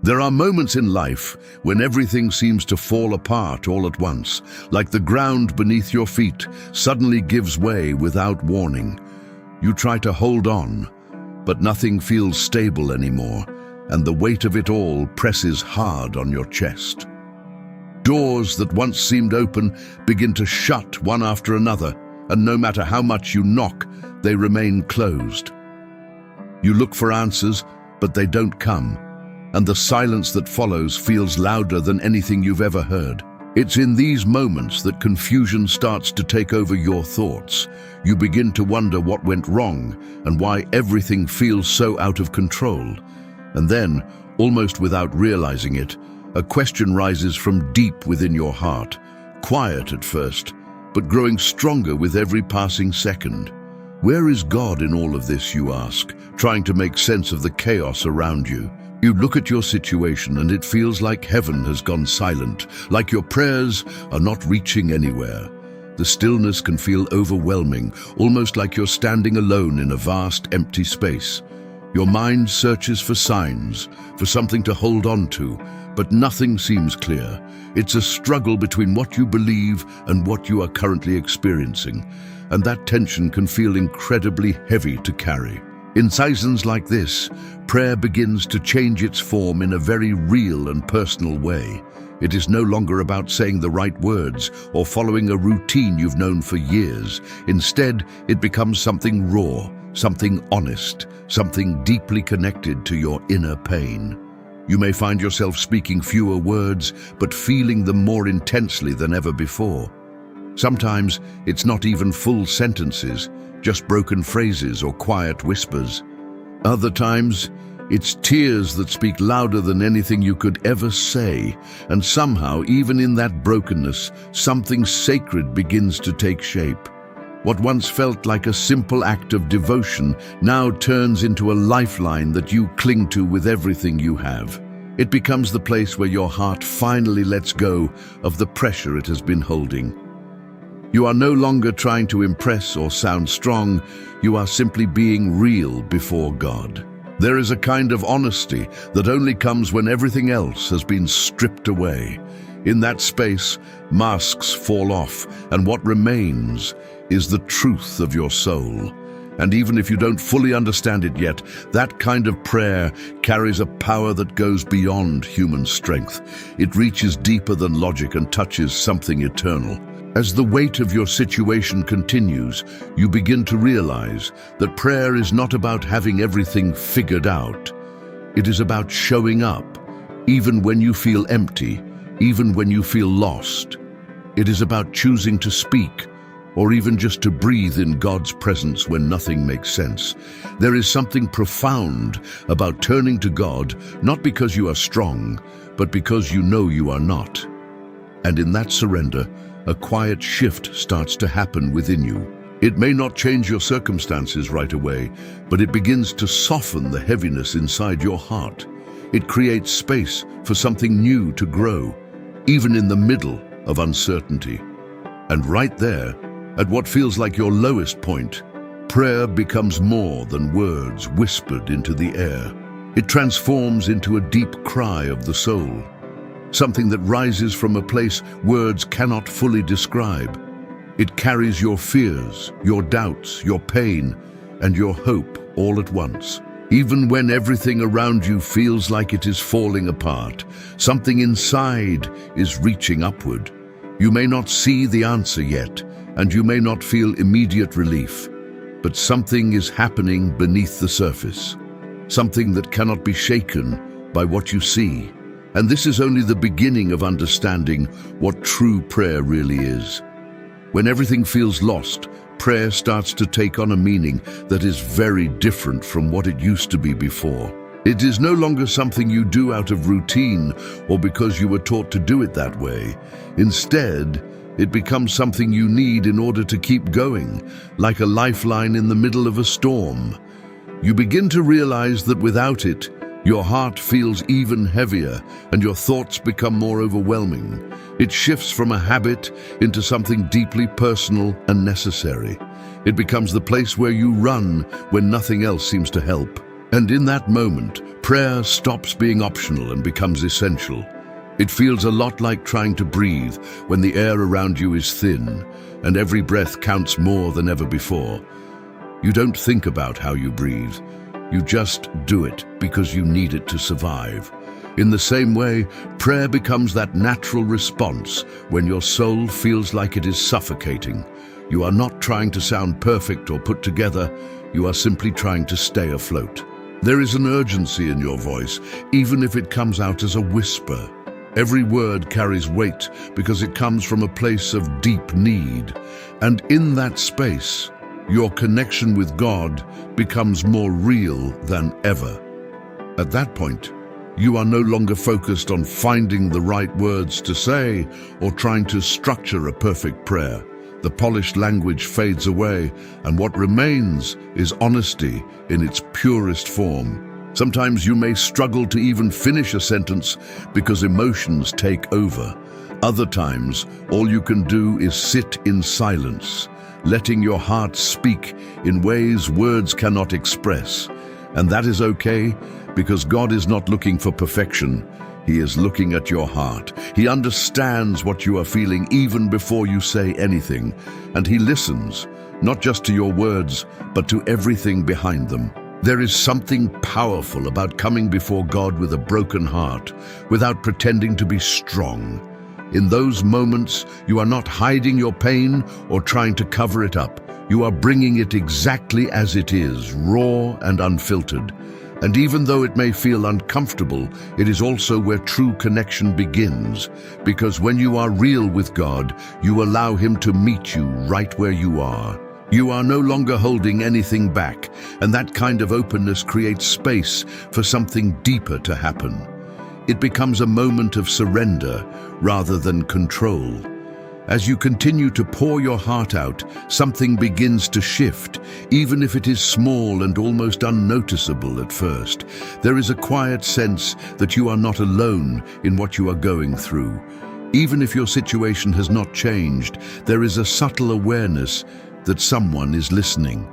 There are moments in life when everything seems to fall apart all at once, like the ground beneath your feet suddenly gives way without warning. You try to hold on, but nothing feels stable anymore, and the weight of it all presses hard on your chest. Doors that once seemed open begin to shut one after another, and no matter how much you knock, they remain closed. You look for answers, but they don't come, and the silence that follows feels louder than anything you've ever heard. It's in these moments that confusion starts to take over your thoughts. You begin to wonder what went wrong and why everything feels so out of control. And then, almost without realizing it, a question rises from deep within your heart, quiet at first, but growing stronger with every passing second. Where is God in all of this, you ask, trying to make sense of the chaos around you? You look at your situation and it feels like heaven has gone silent, like your prayers are not reaching anywhere. The stillness can feel overwhelming, almost like you're standing alone in a vast, empty space. Your mind searches for signs, for something to hold on to, but nothing seems clear. It's a struggle between what you believe and what you are currently experiencing, and that tension can feel incredibly heavy to carry. In seasons like this, prayer begins to change its form in a very real and personal way. It is no longer about saying the right words or following a routine you've known for years. Instead, it becomes something raw, something honest, something deeply connected to your inner pain. You may find yourself speaking fewer words, but feeling them more intensely than ever before. Sometimes it's not even full sentences, just broken phrases or quiet whispers. Other times, it's tears that speak louder than anything you could ever say, and somehow, even in that brokenness, something sacred begins to take shape. What once felt like a simple act of devotion now turns into a lifeline that you cling to with everything you have. It becomes the place where your heart finally lets go of the pressure it has been holding. You are no longer trying to impress or sound strong, you are simply being real before God. There is a kind of honesty that only comes when everything else has been stripped away. In that space, masks fall off, and what remains is the truth of your soul. And even if you don't fully understand it yet, that kind of prayer carries a power that goes beyond human strength. It reaches deeper than logic and touches something eternal. As the weight of your situation continues, you begin to realize that prayer is not about having everything figured out. It is about showing up, even when you feel empty, even when you feel lost. It is about choosing to speak, or even just to breathe in God's presence when nothing makes sense. There is something profound about turning to God, not because you are strong, but because you know you are not. And in that surrender, a quiet shift starts to happen within you. It may not change your circumstances right away, but it begins to soften the heaviness inside your heart. It creates space for something new to grow, even in the middle of uncertainty. And right there, at what feels like your lowest point, prayer becomes more than words whispered into the air. It transforms into a deep cry of the soul, something that rises from a place words cannot fully describe. It carries your fears, your doubts, your pain, and your hope all at once. Even when everything around you feels like it is falling apart, something inside is reaching upward. You may not see the answer yet, and you may not feel immediate relief, but something is happening beneath the surface, something that cannot be shaken by what you see. And this is only the beginning of understanding what true prayer really is. When everything feels lost, prayer starts to take on a meaning that is very different from what it used to be before. It is no longer something you do out of routine or because you were taught to do it that way. Instead, it becomes something you need in order to keep going, like a lifeline in the middle of a storm. You begin to realize that without it, your heart feels even heavier and your thoughts become more overwhelming. It shifts from a habit into something deeply personal and necessary. It becomes the place where you run when nothing else seems to help. And in that moment, prayer stops being optional and becomes essential. It feels a lot like trying to breathe when the air around you is thin and every breath counts more than ever before. You don't think about how you breathe. You just do it because you need it to survive. In the same way, prayer becomes that natural response when your soul feels like it is suffocating. You are not trying to sound perfect or put together. You are simply trying to stay afloat. There is an urgency in your voice, even if it comes out as a whisper. Every word carries weight because it comes from a place of deep need. And in that space, your connection with God becomes more real than ever. At that point, you are no longer focused on finding the right words to say or trying to structure a perfect prayer. The polished language fades away, and what remains is honesty in its purest form. Sometimes you may struggle to even finish a sentence because emotions take over. Other times, all you can do is sit in silence, letting your heart speak in ways words cannot express. And that is okay, because God is not looking for perfection. He is looking at your heart. He understands what you are feeling even before you say anything. And He listens, not just to your words, but to everything behind them. There is something powerful about coming before God with a broken heart, without pretending to be strong. In those moments, you are not hiding your pain or trying to cover it up. You are bringing it exactly as it is, raw and unfiltered. And even though it may feel uncomfortable, it is also where true connection begins. Because when you are real with God, you allow Him to meet you right where you are. You are no longer holding anything back, and that kind of openness creates space for something deeper to happen. It becomes a moment of surrender rather than control. As you continue to pour your heart out, something begins to shift, even if it is small and almost unnoticeable at first. There is a quiet sense that you are not alone in what you are going through. Even if your situation has not changed, there is a subtle awareness that someone is listening,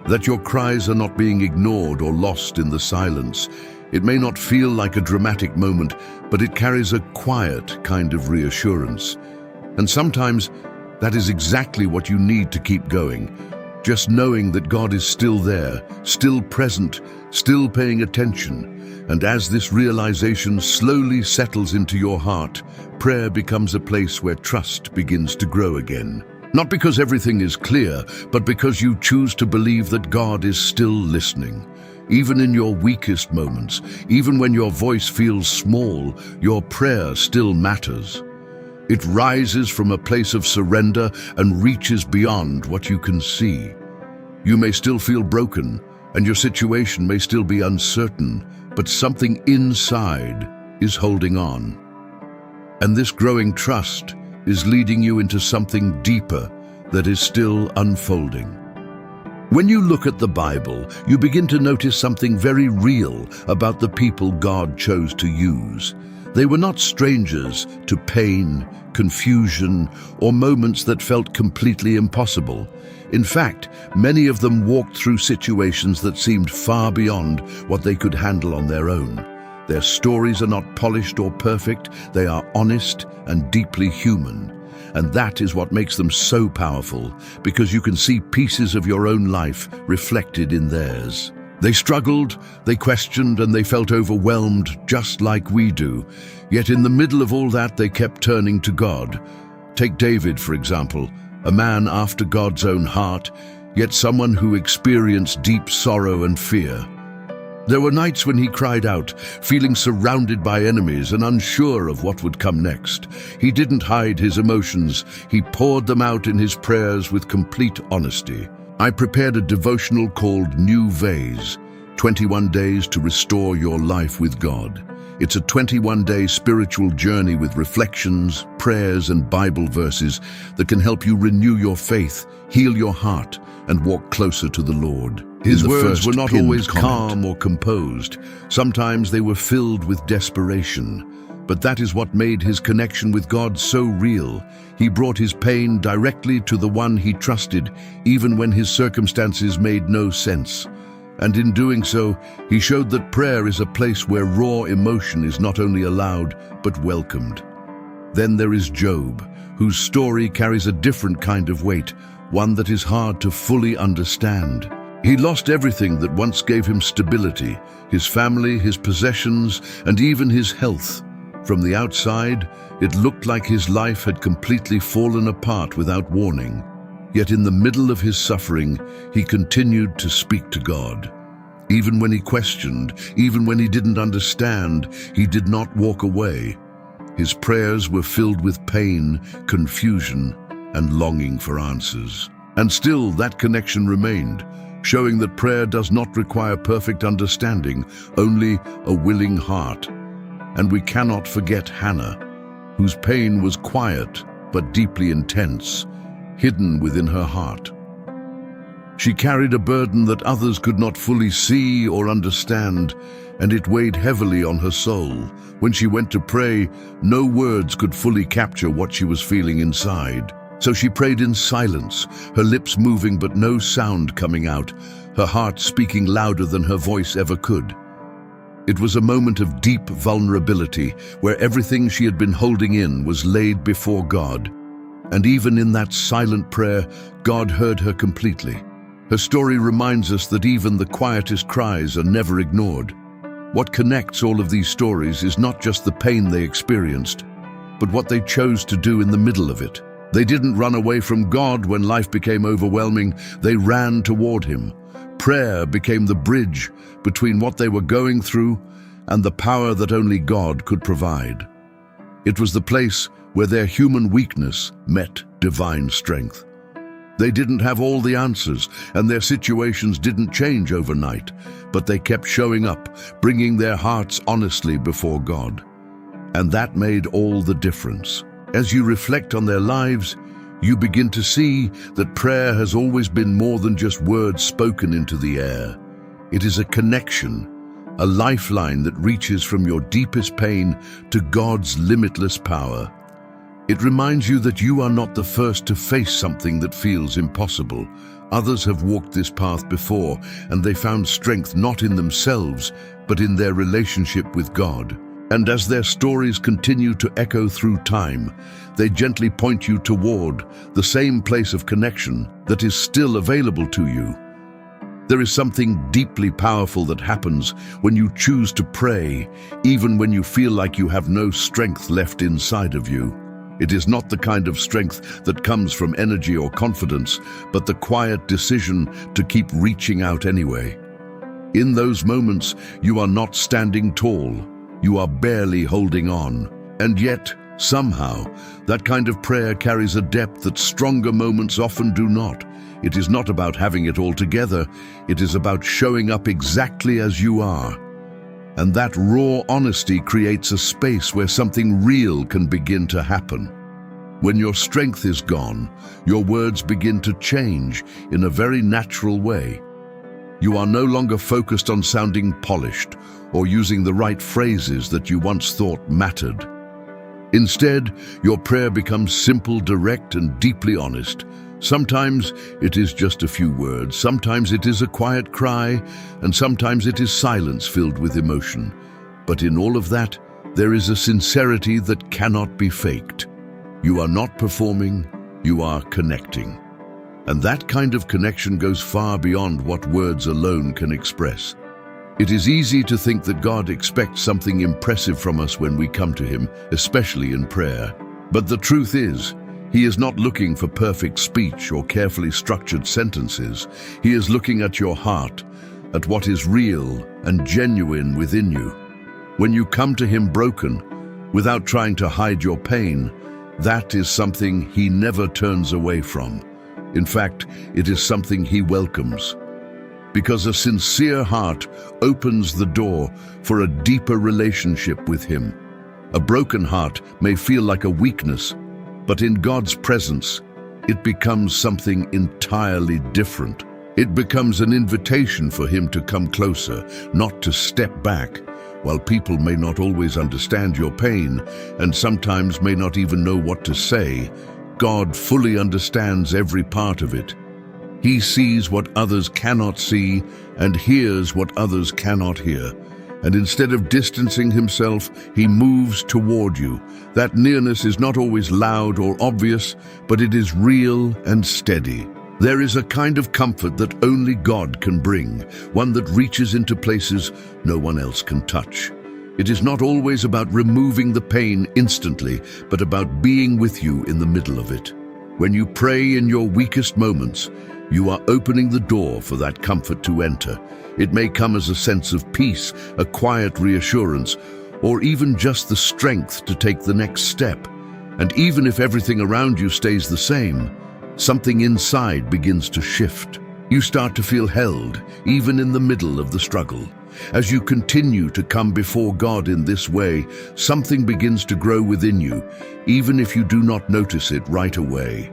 that your cries are not being ignored or lost in the silence. It may not feel like a dramatic moment, but it carries a quiet kind of reassurance. And sometimes that is exactly what you need to keep going. Just knowing that God is still there, still present, still paying attention. And as this realization slowly settles into your heart, prayer becomes a place where trust begins to grow again. Not because everything is clear, but because you choose to believe that God is still listening. Even in your weakest moments, even when your voice feels small, your prayer still matters. It rises from a place of surrender and reaches beyond what you can see. You may still feel broken, and your situation may still be uncertain, but something inside is holding on. And this growing trust is leading you into something deeper that is still unfolding. When you look at the Bible, you begin to notice something very real about the people God chose to use. They were not strangers to pain, confusion, or moments that felt completely impossible. In fact, many of them walked through situations that seemed far beyond what they could handle on their own. Their stories are not polished or perfect, they are honest and deeply human. And that is what makes them so powerful, because you can see pieces of your own life reflected in theirs. They struggled, they questioned, and they felt overwhelmed just like we do. Yet in the middle of all that, they kept turning to God. Take David, for example, a man after God's own heart, yet someone who experienced deep sorrow and fear. There were nights when he cried out, feeling surrounded by enemies and unsure of what would come next. He didn't hide his emotions. He poured them out in his prayers with complete honesty. I prepared a devotional called New Vase, 21 Days to Restore Your Life with God. It's a 21-day spiritual journey with reflections, prayers, and Bible verses that can help you renew your faith, heal your heart, and walk closer to the Lord. His words were not always calm or composed. Sometimes they were filled with desperation. But that is what made his connection with God so real. He brought his pain directly to the one he trusted, even when his circumstances made no sense. And in doing so, he showed that prayer is a place where raw emotion is not only allowed, but welcomed. Then there is Job, whose story carries a different kind of weight, one that is hard to fully understand. He lost everything that once gave him stability, his family, his possessions, and even his health. From the outside, it looked like his life had completely fallen apart without warning. Yet in the middle of his suffering, he continued to speak to God. Even when he questioned, even when he didn't understand, he did not walk away. His prayers were filled with pain, confusion, and longing for answers. And still that connection remained, showing that prayer does not require perfect understanding, only a willing heart. And we cannot forget Hannah, whose pain was quiet but deeply intense, hidden within her heart. She carried a burden that others could not fully see or understand, and it weighed heavily on her soul. When she went to pray, no words could fully capture what she was feeling inside. So she prayed in silence, her lips moving but no sound coming out, her heart speaking louder than her voice ever could. It was a moment of deep vulnerability, where everything she had been holding in was laid before God. And even in that silent prayer, God heard her completely. Her story reminds us that even the quietest cries are never ignored. What connects all of these stories is not just the pain they experienced, but what they chose to do in the middle of it. They didn't run away from God when life became overwhelming, they ran toward Him. Prayer became the bridge between what they were going through and the power that only God could provide. It was the place where their human weakness met divine strength. They didn't have all the answers, and their situations didn't change overnight, but they kept showing up, bringing their hearts honestly before God. And that made all the difference. As you reflect on their lives, you begin to see that prayer has always been more than just words spoken into the air. It is a connection, a lifeline that reaches from your deepest pain to God's limitless power. It reminds you that you are not the first to face something that feels impossible. Others have walked this path before, and they found strength not in themselves, but in their relationship with God. And as their stories continue to echo through time, they gently point you toward the same place of connection that is still available to you. There is something deeply powerful that happens when you choose to pray, even when you feel like you have no strength left inside of you. It is not the kind of strength that comes from energy or confidence, but the quiet decision to keep reaching out anyway. In those moments, you are not standing tall. You are barely holding on. And yet, somehow, that kind of prayer carries a depth that stronger moments often do not. It is not about having it all together. It is about showing up exactly as you are. And that raw honesty creates a space where something real can begin to happen. When your strength is gone, your words begin to change in a very natural way. You are no longer focused on sounding polished or using the right phrases that you once thought mattered. Instead, your prayer becomes simple, direct, and deeply honest. Sometimes it is just a few words, sometimes it is a quiet cry, and sometimes it is silence filled with emotion. But in all of that, there is a sincerity that cannot be faked. You are not performing, you are connecting. And that kind of connection goes far beyond what words alone can express. It is easy to think that God expects something impressive from us when we come to Him, especially in prayer. But the truth is, He is not looking for perfect speech or carefully structured sentences. He is looking at your heart, at what is real and genuine within you. When you come to Him broken, without trying to hide your pain, that is something He never turns away from. In fact, it is something He welcomes. Because a sincere heart opens the door for a deeper relationship with Him. A broken heart may feel like a weakness, but in God's presence, it becomes something entirely different. It becomes an invitation for Him to come closer, not to step back. While people may not always understand your pain, and sometimes may not even know what to say, God fully understands every part of it. He sees what others cannot see and hears what others cannot hear. And instead of distancing himself, he moves toward you. That nearness is not always loud or obvious, but it is real and steady. There is a kind of comfort that only God can bring, one that reaches into places no one else can touch. It is not always about removing the pain instantly, but about being with you in the middle of it. When you pray in your weakest moments, you are opening the door for that comfort to enter. It may come as a sense of peace, a quiet reassurance, or even just the strength to take the next step. And even if everything around you stays the same, something inside begins to shift. You start to feel held, even in the middle of the struggle. As you continue to come before God in this way, something begins to grow within you, even if you do not notice it right away.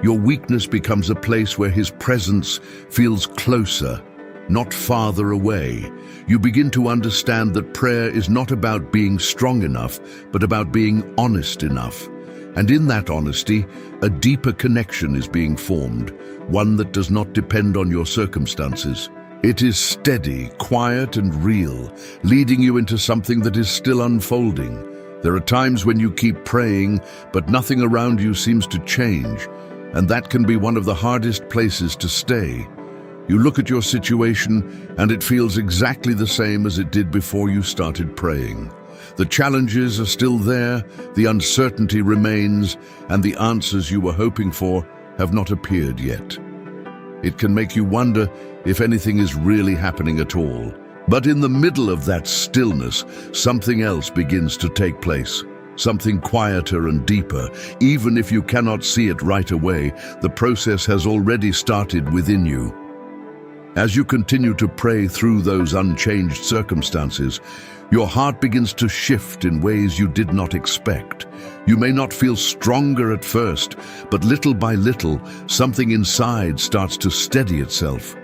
Your weakness becomes a place where His presence feels closer, not farther away. You begin to understand that prayer is not about being strong enough, but about being honest enough. And in that honesty, a deeper connection is being formed, one that does not depend on your circumstances. It is steady, quiet, and real, leading you into something that is still unfolding. There are times when you keep praying, but nothing around you seems to change, and that can be one of the hardest places to stay. You look at your situation, and it feels exactly the same as it did before you started praying. The challenges are still there, the uncertainty remains, and the answers you were hoping for have not appeared yet. It can make you wonder if anything is really happening at all. But in the middle of that stillness, something else begins to take place. Something quieter and deeper. Even if you cannot see it right away, the process has already started within you. As you continue to pray through those unchanged circumstances, your heart begins to shift in ways you did not expect. You may not feel stronger at first, but little by little, something inside starts to steady itself.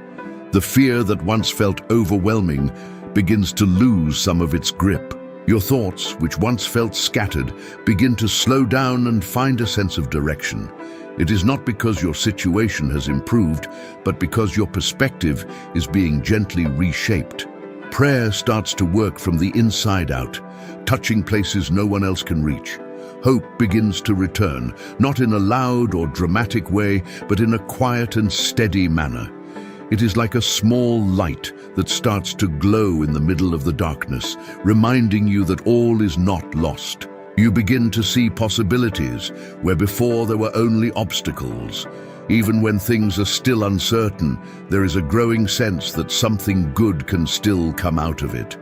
The fear that once felt overwhelming begins to lose some of its grip. Your thoughts, which once felt scattered, begin to slow down and find a sense of direction. It is not because your situation has improved, but because your perspective is being gently reshaped. Prayer starts to work from the inside out, touching places no one else can reach. Hope begins to return, not in a loud or dramatic way, but in a quiet and steady manner. It is like a small light that starts to glow in the middle of the darkness, reminding you that all is not lost. You begin to see possibilities where before there were only obstacles. Even when things are still uncertain, there is a growing sense that something good can still come out of it.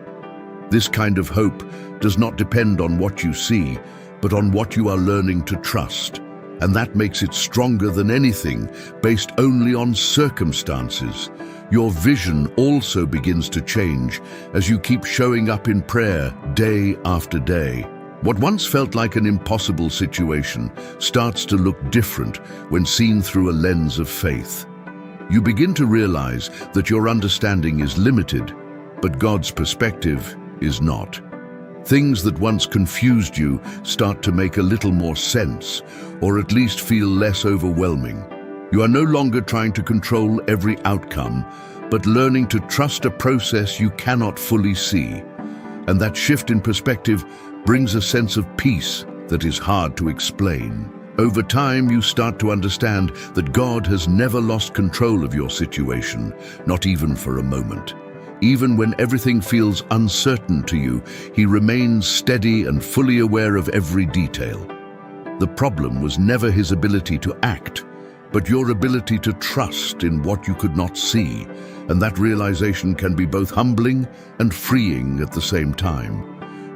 This kind of hope does not depend on what you see, but on what you are learning to trust. And that makes it stronger than anything based only on circumstances. Your vision also begins to change as you keep showing up in prayer day after day. What once felt like an impossible situation starts to look different when seen through a lens of faith. You begin to realize that your understanding is limited, but God's perspective is not. Things that once confused you start to make a little more sense, or at least feel less overwhelming. You are no longer trying to control every outcome, but learning to trust a process you cannot fully see. And that shift in perspective brings a sense of peace that is hard to explain. Over time, you start to understand that God has never lost control of your situation, not even for a moment. Even when everything feels uncertain to you, He remains steady and fully aware of every detail. The problem was never His ability to act, but your ability to trust in what you could not see, and that realization can be both humbling and freeing at the same time.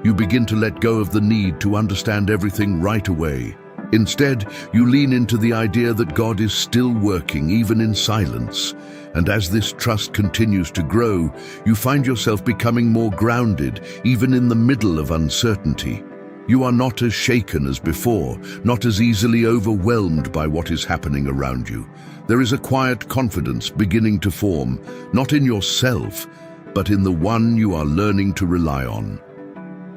You begin to let go of the need to understand everything right away. Instead, you lean into the idea that God is still working, even in silence. And as this trust continues to grow, you find yourself becoming more grounded, even in the middle of uncertainty. You are not as shaken as before, not as easily overwhelmed by what is happening around you. There is a quiet confidence beginning to form, not in yourself, but in the one you are learning to rely on.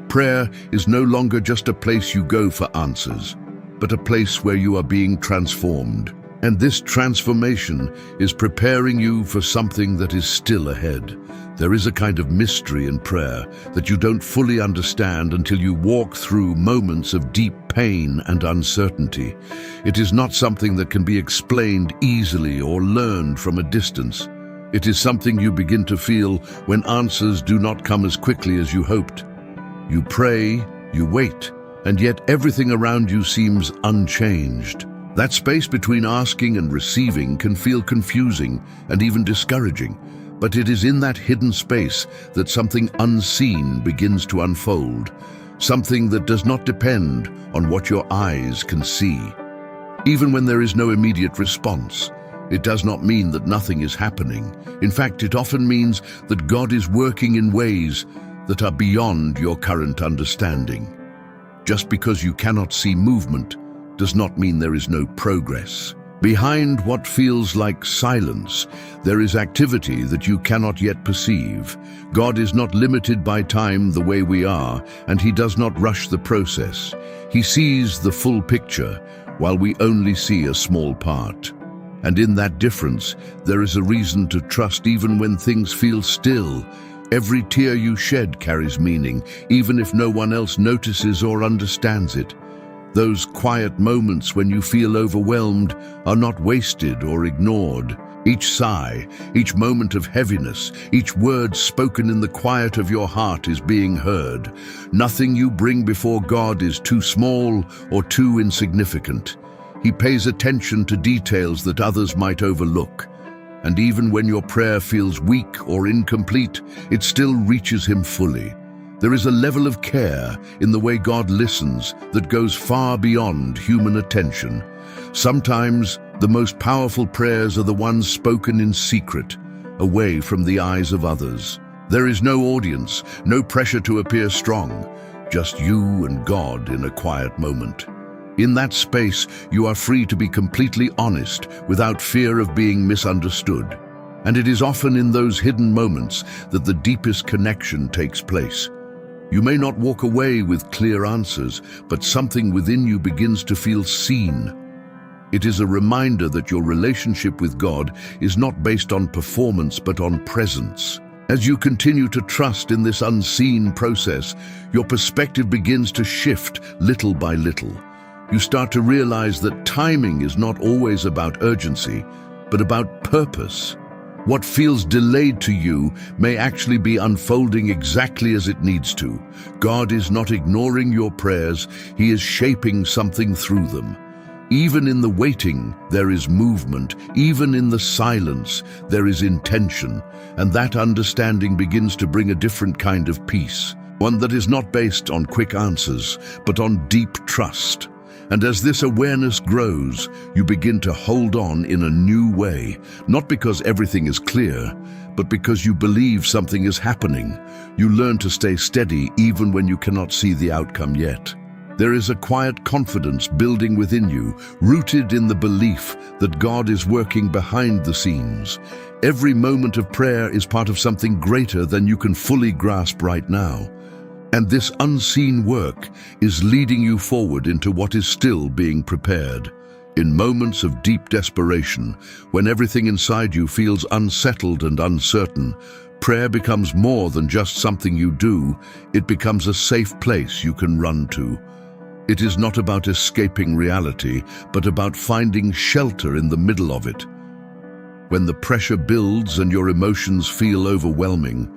Prayer is no longer just a place you go for answers, but a place where you are being transformed. And this transformation is preparing you for something that is still ahead. There is a kind of mystery in prayer that you don't fully understand until you walk through moments of deep pain and uncertainty. It is not something that can be explained easily or learned from a distance. It is something you begin to feel when answers do not come as quickly as you hoped. You pray, you wait, and yet everything around you seems unchanged. That space between asking and receiving can feel confusing and even discouraging, but it is in that hidden space that something unseen begins to unfold, something that does not depend on what your eyes can see. Even when there is no immediate response, it does not mean that nothing is happening. In fact, it often means that God is working in ways that are beyond your current understanding. Just because you cannot see movement does not mean there is no progress. Behind what feels like silence, there is activity that you cannot yet perceive. God is not limited by time the way we are, and He does not rush the process. He sees the full picture, while we only see a small part. And in that difference, there is a reason to trust even when things feel still. Every tear you shed carries meaning, even if no one else notices or understands it. Those quiet moments when you feel overwhelmed are not wasted or ignored. Each sigh, each moment of heaviness, each word spoken in the quiet of your heart is being heard. Nothing you bring before God is too small or too insignificant. He pays attention to details that others might overlook. And even when your prayer feels weak or incomplete, it still reaches Him fully. There is a level of care in the way God listens that goes far beyond human attention. Sometimes the most powerful prayers are the ones spoken in secret, away from the eyes of others. There is no audience, no pressure to appear strong, just you and God in a quiet moment. In that space, you are free to be completely honest without fear of being misunderstood. And it is often in those hidden moments that the deepest connection takes place. You may not walk away with clear answers, but something within you begins to feel seen. It is a reminder that your relationship with God is not based on performance but on presence. As you continue to trust in this unseen process, your perspective begins to shift little by little. You start to realize that timing is not always about urgency, but about purpose. What feels delayed to you may actually be unfolding exactly as it needs to. God is not ignoring your prayers, He is shaping something through them. Even in the waiting, there is movement. Even in the silence, there is intention. And that understanding begins to bring a different kind of peace. One that is not based on quick answers, but on deep trust. And as this awareness grows, you begin to hold on in a new way, not because everything is clear, but because you believe something is happening. You learn to stay steady even when you cannot see the outcome yet. There is a quiet confidence building within you, rooted in the belief that God is working behind the scenes. Every moment of prayer is part of something greater than you can fully grasp right now. And this unseen work is leading you forward into what is still being prepared. In moments of deep desperation, when everything inside you feels unsettled and uncertain, prayer becomes more than just something you do. It becomes a safe place you can run to. It is not about escaping reality, but about finding shelter in the middle of it. When the pressure builds and your emotions feel overwhelming,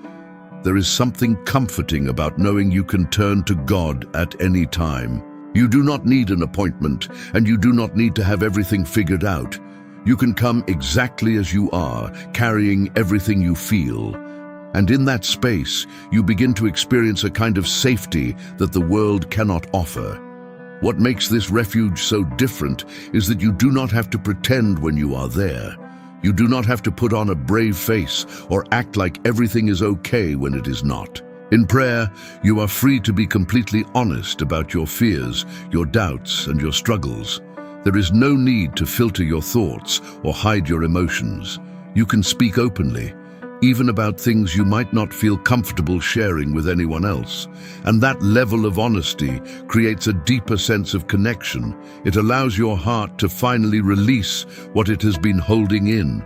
there is something comforting about knowing you can turn to God at any time. You do not need an appointment, and you do not need to have everything figured out. You can come exactly as you are, carrying everything you feel. And in that space, you begin to experience a kind of safety that the world cannot offer. What makes this refuge so different is that you do not have to pretend when you are there. You do not have to put on a brave face or act like everything is okay when it is not. In prayer, you are free to be completely honest about your fears, your doubts, and your struggles. There is no need to filter your thoughts or hide your emotions. You can speak openly, even about things you might not feel comfortable sharing with anyone else. And that level of honesty creates a deeper sense of connection. It allows your heart to finally release what it has been holding in.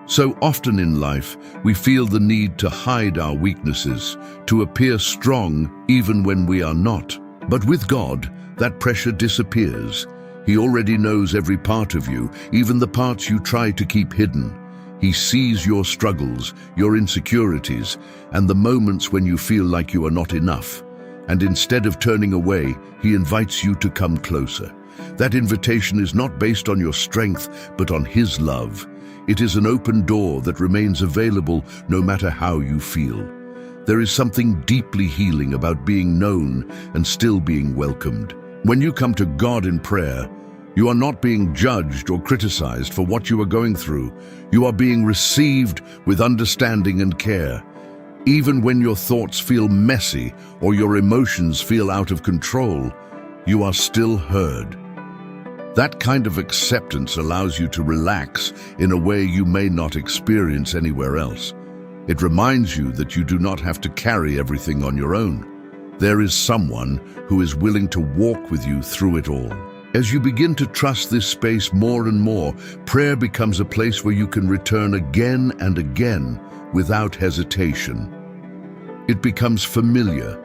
So often in life, we feel the need to hide our weaknesses, to appear strong even when we are not. But with God, that pressure disappears. He already knows every part of you, even the parts you try to keep hidden. He sees your struggles, your insecurities, and the moments when you feel like you are not enough. And instead of turning away, He invites you to come closer. That invitation is not based on your strength, but on His love. It is an open door that remains available no matter how you feel. There is something deeply healing about being known and still being welcomed. When you come to God in prayer, you are not being judged or criticized for what you are going through. You are being received with understanding and care. Even when your thoughts feel messy or your emotions feel out of control, you are still heard. That kind of acceptance allows you to relax in a way you may not experience anywhere else. It reminds you that you do not have to carry everything on your own. There is someone who is willing to walk with you through it all. As you begin to trust this space more and more, prayer becomes a place where you can return again and again without hesitation. It becomes familiar,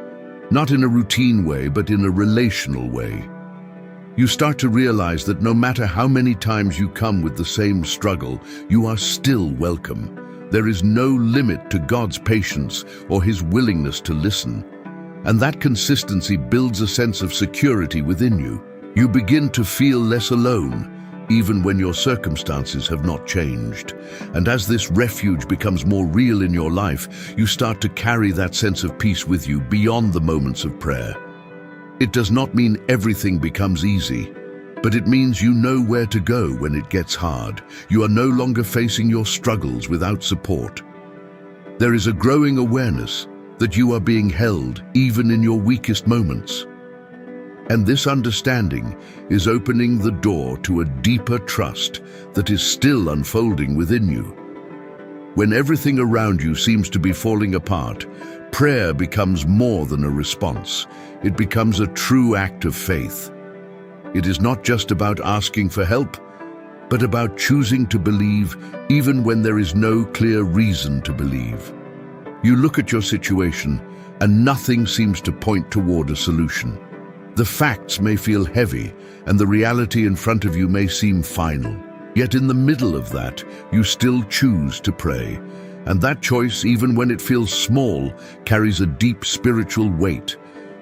not in a routine way, but in a relational way. You start to realize that no matter how many times you come with the same struggle, you are still welcome. There is no limit to God's patience or His willingness to listen. And that consistency builds a sense of security within you. You begin to feel less alone, even when your circumstances have not changed. And as this refuge becomes more real in your life, you start to carry that sense of peace with you beyond the moments of prayer. It does not mean everything becomes easy, but it means you know where to go when it gets hard. You are no longer facing your struggles without support. There is a growing awareness that you are being held even in your weakest moments. And this understanding is opening the door to a deeper trust that is still unfolding within you. When everything around you seems to be falling apart, prayer becomes more than a response. It becomes a true act of faith. It is not just about asking for help, but about choosing to believe even when there is no clear reason to believe. You look at your situation and nothing seems to point toward a solution. The facts may feel heavy, and the reality in front of you may seem final. Yet in the middle of that, you still choose to pray. And that choice, even when it feels small, carries a deep spiritual weight.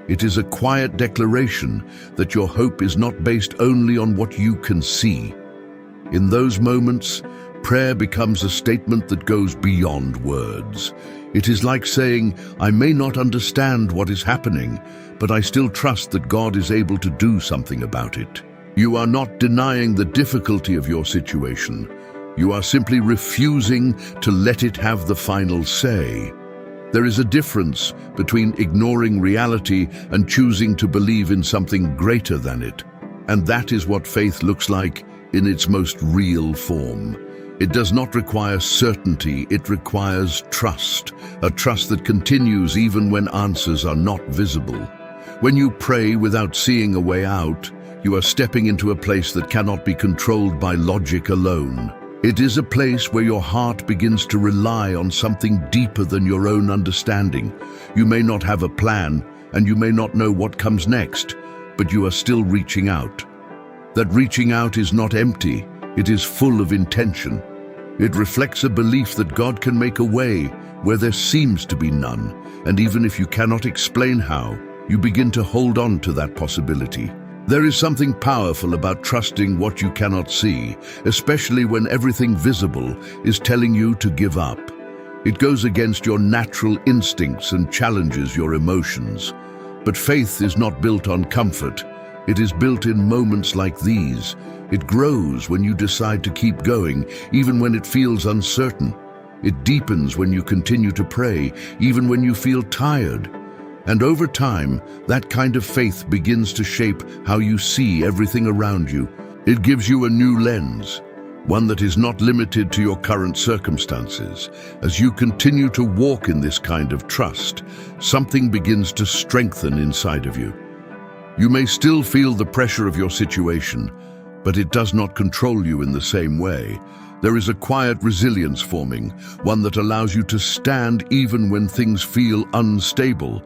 It is a quiet declaration that your hope is not based only on what you can see. In those moments, prayer becomes a statement that goes beyond words. It is like saying, I may not understand what is happening, but I still trust that God is able to do something about it. You are not denying the difficulty of your situation. You are simply refusing to let it have the final say. There is a difference between ignoring reality and choosing to believe in something greater than it. And that is what faith looks like in its most real form. It does not require certainty, it requires trust, a trust that continues even when answers are not visible. When you pray without seeing a way out, you are stepping into a place that cannot be controlled by logic alone. It is a place where your heart begins to rely on something deeper than your own understanding. You may not have a plan, and you may not know what comes next, but you are still reaching out. That reaching out is not empty, it is full of intention. It reflects a belief that God can make a way where there seems to be none, and even if you cannot explain how, you begin to hold on to that possibility. There is something powerful about trusting what you cannot see, especially when everything visible is telling you to give up. It goes against your natural instincts and challenges your emotions. But faith is not built on comfort. It is built in moments like these. It grows when you decide to keep going, even when it feels uncertain. It deepens when you continue to pray, even when you feel tired. And over time, that kind of faith begins to shape how you see everything around you. It gives you a new lens. one that is not limited to your current circumstances. As you continue to walk in this kind of trust, something begins to strengthen inside of you. You may still feel the pressure of your situation, but it does not control you in the same way. There is a quiet resilience forming, one that allows you to stand even when things feel unstable.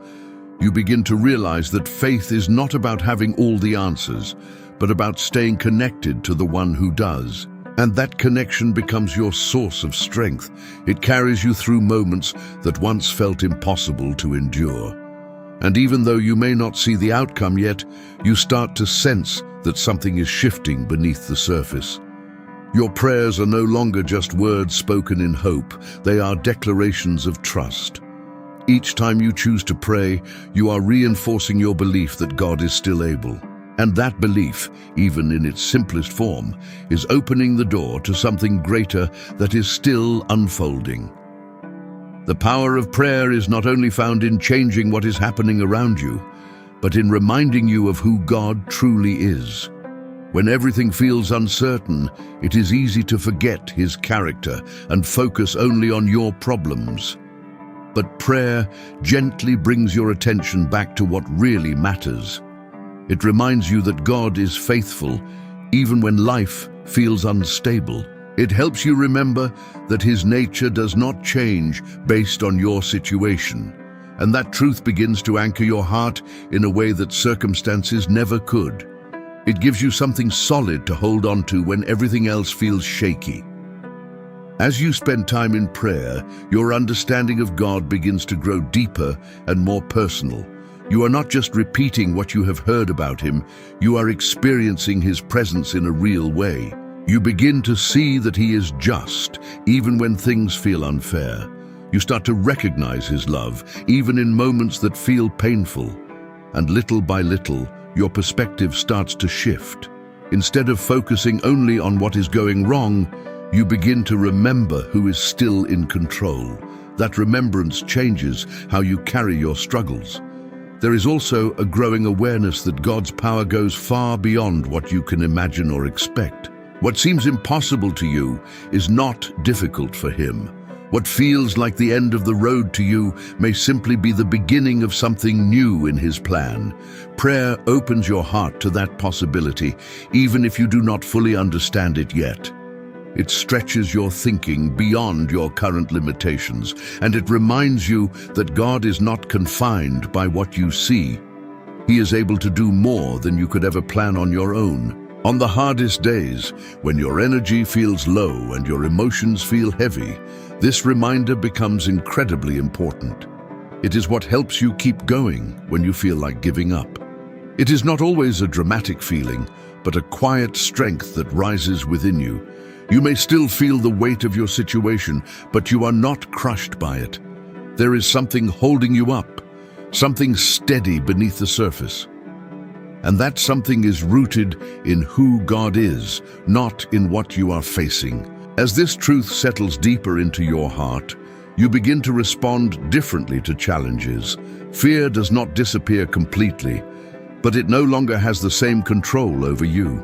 You begin to realize that faith is not about having all the answers, but about staying connected to the one who does. And that connection becomes your source of strength. It carries you through moments that once felt impossible to endure. And even though you may not see the outcome yet, you start to sense that something is shifting beneath the surface. Your prayers are no longer just words spoken in hope, they are declarations of trust. Each time you choose to pray, you are reinforcing your belief that God is still able. And that belief, even in its simplest form, is opening the door to something greater that is still unfolding. The power of prayer is not only found in changing what is happening around you, but in reminding you of who God truly is. When everything feels uncertain, it is easy to forget His character and focus only on your problems. But prayer gently brings your attention back to what really matters. It reminds you that God is faithful, even when life feels unstable. It helps you remember that His nature does not change based on your situation, and that truth begins to anchor your heart in a way that circumstances never could. It gives you something solid to hold on to when everything else feels shaky. As you spend time in prayer, your understanding of God begins to grow deeper and more personal. You are not just repeating what you have heard about Him, you are experiencing His presence in a real way. You begin to see that He is just, even when things feel unfair. You start to recognize His love, even in moments that feel painful. And little by little, your perspective starts to shift. Instead of focusing only on what is going wrong, you begin to remember who is still in control. That remembrance changes how you carry your struggles. There is also a growing awareness that God's power goes far beyond what you can imagine or expect. What seems impossible to you is not difficult for Him. What feels like the end of the road to you may simply be the beginning of something new in His plan. Prayer opens your heart to that possibility, even if you do not fully understand it yet. It stretches your thinking beyond your current limitations, and it reminds you that God is not confined by what you see. He is able to do more than you could ever plan on your own. On the hardest days, when your energy feels low and your emotions feel heavy, this reminder becomes incredibly important. It is what helps you keep going when you feel like giving up. It is not always a dramatic feeling, but a quiet strength that rises within you. You may still feel the weight of your situation, but you are not crushed by it. There is something holding you up, something steady beneath the surface. And that something is rooted in who God is, not in what you are facing. As this truth settles deeper into your heart, you begin to respond differently to challenges. Fear does not disappear completely, but it no longer has the same control over you.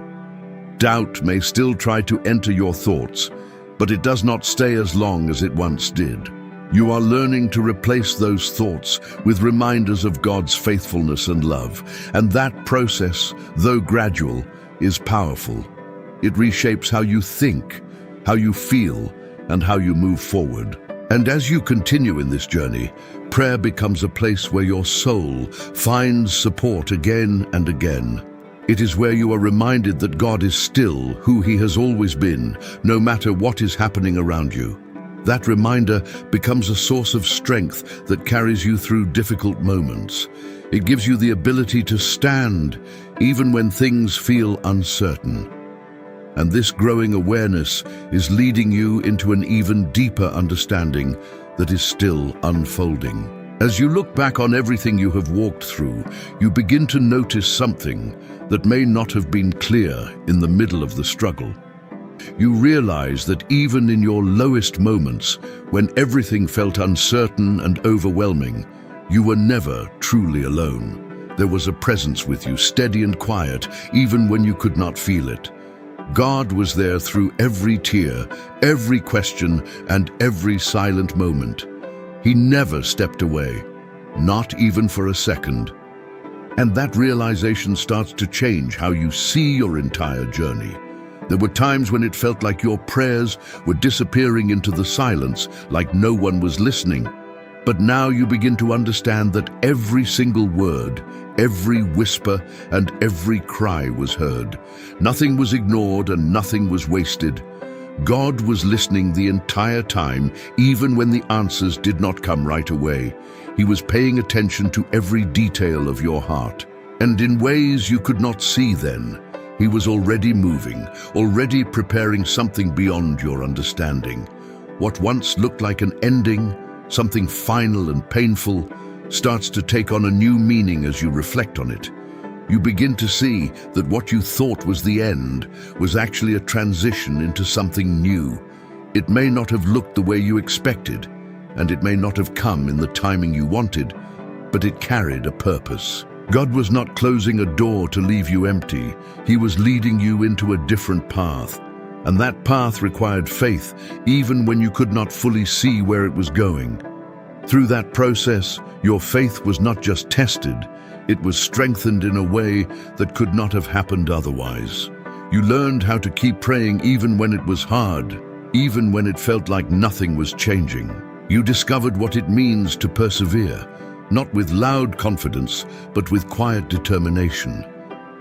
Doubt may still try to enter your thoughts, but it does not stay as long as it once did. You are learning to replace those thoughts with reminders of God's faithfulness and love, and that process, though gradual, is powerful. It reshapes how you think, how you feel, and how you move forward. And as you continue in this journey, prayer becomes a place where your soul finds support again and again. It is where you are reminded that God is still who He has always been, no matter what is happening around you. That reminder becomes a source of strength that carries you through difficult moments. It gives you the ability to stand even when things feel uncertain. And this growing awareness is leading you into an even deeper understanding that is still unfolding. As you look back on everything you have walked through, you begin to notice something that may not have been clear in the middle of the struggle. You realize that even in your lowest moments, when everything felt uncertain and overwhelming, you were never truly alone. There was a presence with you, steady and quiet, even when you could not feel it. God was there through every tear, every question, and every silent moment. He never stepped away, not even for a second. And that realization starts to change how you see your entire journey. There were times when it felt like your prayers were disappearing into the silence, like no one was listening. But now you begin to understand that every single word, every whisper, and every cry was heard. Nothing was ignored and nothing was wasted. God was listening the entire time, even when the answers did not come right away. He was paying attention to every detail of your heart. And in ways you could not see then, He was already moving, already preparing something beyond your understanding. What once looked like an ending, something final and painful, starts to take on a new meaning as you reflect on it. You begin to see that what you thought was the end was actually a transition into something new. It may not have looked the way you expected, and it may not have come in the timing you wanted, but it carried a purpose. God was not closing a door to leave you empty. He was leading you into a different path. And that path required faith, even when you could not fully see where it was going. Through that process, your faith was not just tested, it was strengthened in a way that could not have happened otherwise. You learned how to keep praying even when it was hard, even when it felt like nothing was changing. You discovered what it means to persevere, not with loud confidence, but with quiet determination.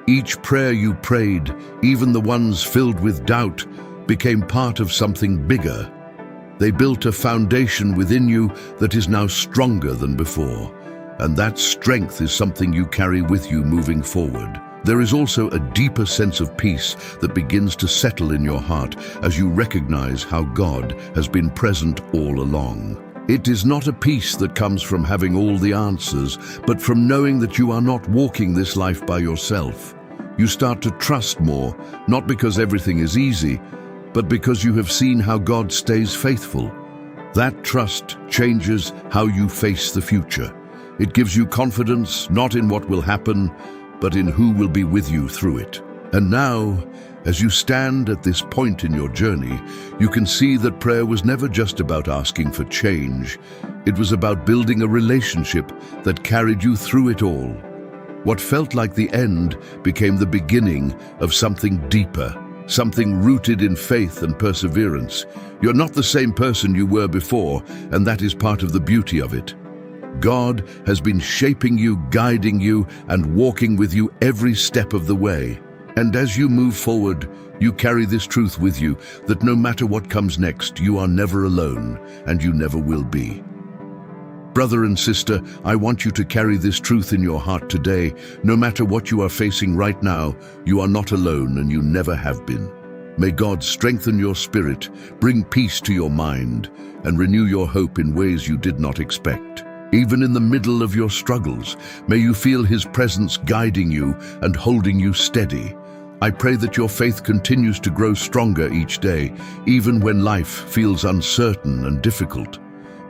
Each prayer you prayed, even the ones filled with doubt, became part of something bigger. They built a foundation within you that is now stronger than before, and that strength is something you carry with you moving forward. There is also a deeper sense of peace that begins to settle in your heart as you recognize how God has been present all along. It is not a peace that comes from having all the answers, but from knowing that you are not walking this life by yourself. You start to trust more, not because everything is easy, but because you have seen how God stays faithful. That trust changes how you face the future. It gives you confidence, not in what will happen, but in who will be with you through it. And now, as you stand at this point in your journey, you can see that prayer was never just about asking for change. It was about building a relationship that carried you through it all. What felt like the end became the beginning of something deeper, something rooted in faith and perseverance. You're not the same person you were before, and that is part of the beauty of it. God has been shaping you, guiding you, and walking with you every step of the way. And as you move forward, you carry this truth with you, that no matter what comes next, you are never alone, and you never will be. Brother and sister, I want you to carry this truth in your heart today. No matter what you are facing right now, you are not alone, and you never have been. May God strengthen your spirit, bring peace to your mind, and renew your hope in ways you did not expect. Even in the middle of your struggles, may you feel His presence guiding you and holding you steady. I pray that your faith continues to grow stronger each day, even when life feels uncertain and difficult.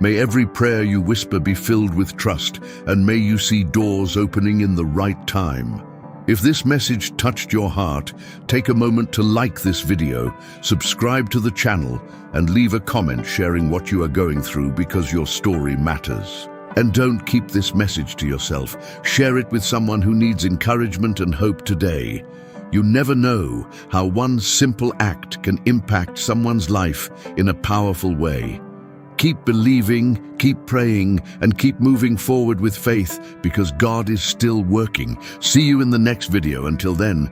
May every prayer you whisper be filled with trust, and may you see doors opening in the right time. If this message touched your heart, take a moment to like this video, subscribe to the channel, and leave a comment sharing what you are going through, because your story matters. And don't keep this message to yourself. Share it with someone who needs encouragement and hope today. You never know how one simple act can impact someone's life in a powerful way. Keep believing, keep praying, and keep moving forward with faith, because God is still working. See you in the next video. Until then,